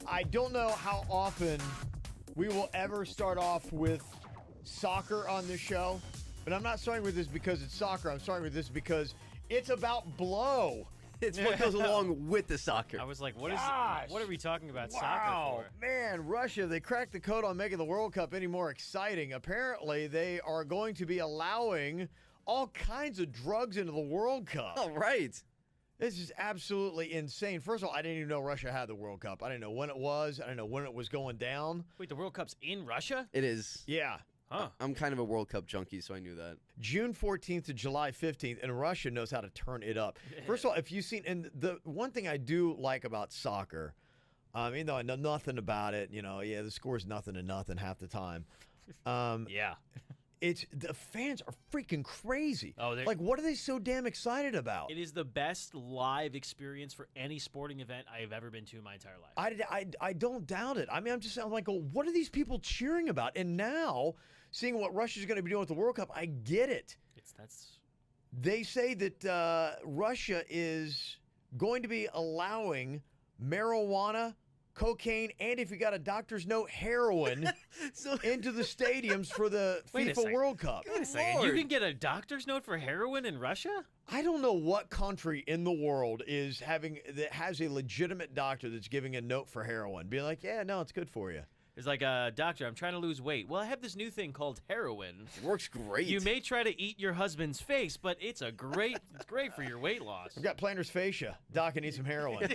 I don't know how often we will ever start off with soccer on this show, but I'm not starting with this because it's soccer. I'm starting with this because it's about blow. It's what goes along with the soccer. I was like, what Gosh. are we talking about Wow, soccer for? man, Russia, they cracked the code on making the World Cup any more exciting. Apparently, they are going to be allowing all kinds of drugs into the World Cup. All right. This is absolutely insane. First of all, I didn't even know Russia had the World Cup. I didn't know when it was. I didn't know when it was going down. Wait, the World Cup's in Russia? It is. Yeah. Huh. I'm kind of a World Cup junkie, so I knew that. June 14th to July 15th, and Russia knows how to turn it up. First of all, if you've seen, and the one thing I do like about soccer, even though I know nothing about it, the score's nothing to nothing half the time. Yeah. It's the fans are freaking crazy. Oh, they're- like, what are they so damn excited about? It is the best live experience for any sporting event I have ever been to in my entire life. I don't doubt it. I mean, I'm like, what are these people cheering about? And now, seeing what Russia's going to be doing with the World Cup, I get it. That's They say that Russia is going to be allowing marijuana, cocaine, and if you got a doctor's note, heroin into the stadiums for the Wait a FIFA second. World Cup. Wait a second. You can get a doctor's note for heroin in Russia? I don't know what country in the world that has a legitimate doctor that's giving a note for heroin. Being like, yeah, no, it's good for you. It's like, doctor, I'm trying to lose weight. Well, I have this new thing called heroin. It works great. You may try to eat your husband's face, but it's great for your weight loss. I've got plantar fascia. Doc, I need some heroin.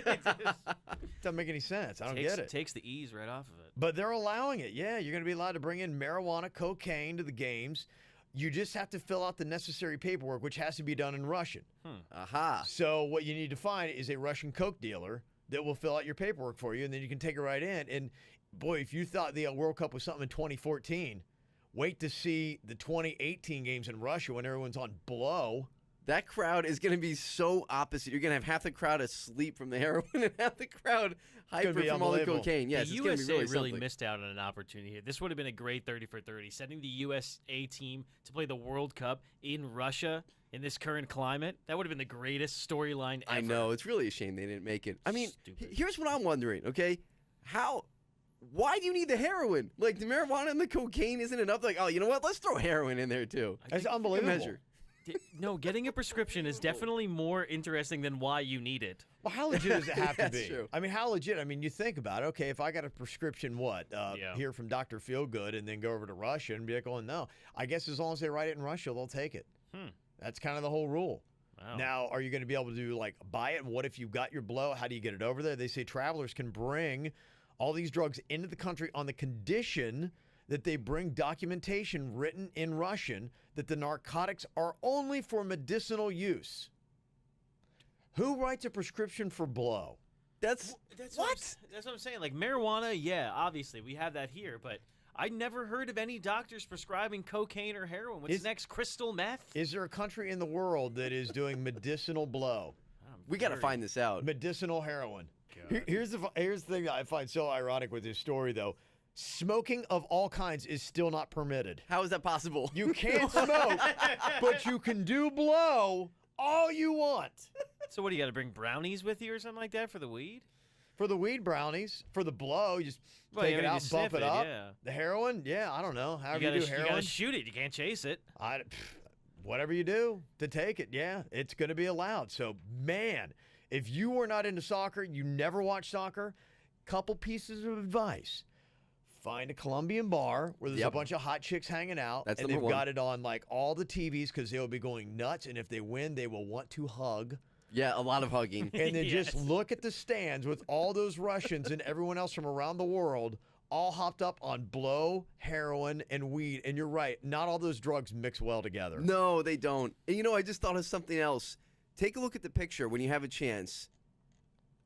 Doesn't make any sense. I don't get it. Takes the ease right off of it. But they're allowing it. Yeah, you're going to be allowed to bring in marijuana, cocaine to the games. You just have to fill out the necessary paperwork, which has to be done in Russian. Aha. So what you need to find is a Russian coke dealer that will fill out your paperwork for you, and then you can take it right in. And boy, if you thought the World Cup was something in 2014, wait to see the 2018 games in Russia when everyone's on blow. That crowd is going to be so opposite. You're going to have half the crowd asleep from the heroin and half the crowd hyper be from all the unbelievable. cocaine. Yes, the it's going to USA be really really something. missed out on an opportunity here. This would have been a great 30 for 30. Sending the USA team to play the World Cup in Russia in this current climate, that would have been the greatest storyline ever. I know. It's really a shame they didn't make it. I mean, Stupid. here's what I'm wondering, okay? Why do you need the heroin? Like, the marijuana and the cocaine isn't enough? Like, oh, you know what? Let's throw heroin in there, too. That's Good unbelievable. measure. No, getting a prescription is definitely more interesting than why you need it. Well, how legit does it have to That's be? true. I mean, how legit? I mean, you think about it. Okay, if I got a prescription, here from Dr. Feelgood and then go over to Russia and be like, oh, no. I guess as long as they write it in Russia, they'll take it. That's kind of the whole rule. Wow. Now, are you going to be able to, buy it? And what if you got your blow? How do you get it over there? They say travelers can bring all these drugs into the country on the condition that they bring documentation written in Russian that the narcotics are only for medicinal use. Who writes a prescription for blow? That's what? That's what I'm saying. Like marijuana, yeah, obviously we have that here, but I never heard of any doctors prescribing cocaine or heroin. What's next? Crystal meth? Is there a country in the world that is doing medicinal blow? We got to find this out. Medicinal heroin. Here's the thing that I find so ironic with this story, though. Smoking of all kinds is still not permitted. How is that possible? You can't smoke, but you can do blow all you want. So what, do you got to bring brownies with you or something like that for the weed? For the weed brownies, for the blow, you just Well, take yeah, it you out, just bump sniff it it, up. yeah. The heroin, yeah, I don't know. However You you do gotta heroin. shoot it. You can't chase it. Whatever you do to take it, yeah, it's going to be allowed. So, man, if you are not into soccer, you never watch soccer, couple pieces of advice. Find a Colombian bar where there's a bunch of hot chicks hanging out. That's and number they've one. got it on all the TVs because they'll be going nuts. And if they win, they will want to hug. Yeah, a lot of hugging. And then Yes. just look at the stands with all those Russians and everyone else from around the world all hopped up on blow, heroin, and weed. And you're right, not all those drugs mix well together. No, they don't. And I just thought of something else. Take a look at the picture when you have a chance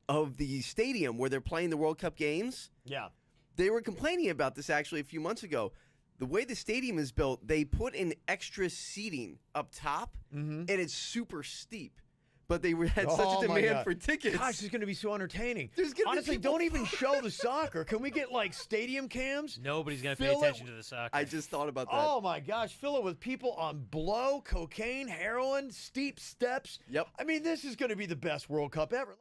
of the stadium where they're playing the World Cup games. Yeah. They were complaining about this actually a few months ago. The way the stadium is built, they put in extra seating up top, and it's super steep. But they had such Oh, a my demand God. for tickets. Gosh, it's going to be so entertaining. There's gonna be Honestly, people- don't even show the soccer. Can we get stadium cams? Nobody's gonna pay Fill it- attention to the soccer. I just thought about that. Oh my gosh, fill it with people on blow, cocaine, heroin, steep steps. Yep. I mean, this is going to be the best World Cup ever.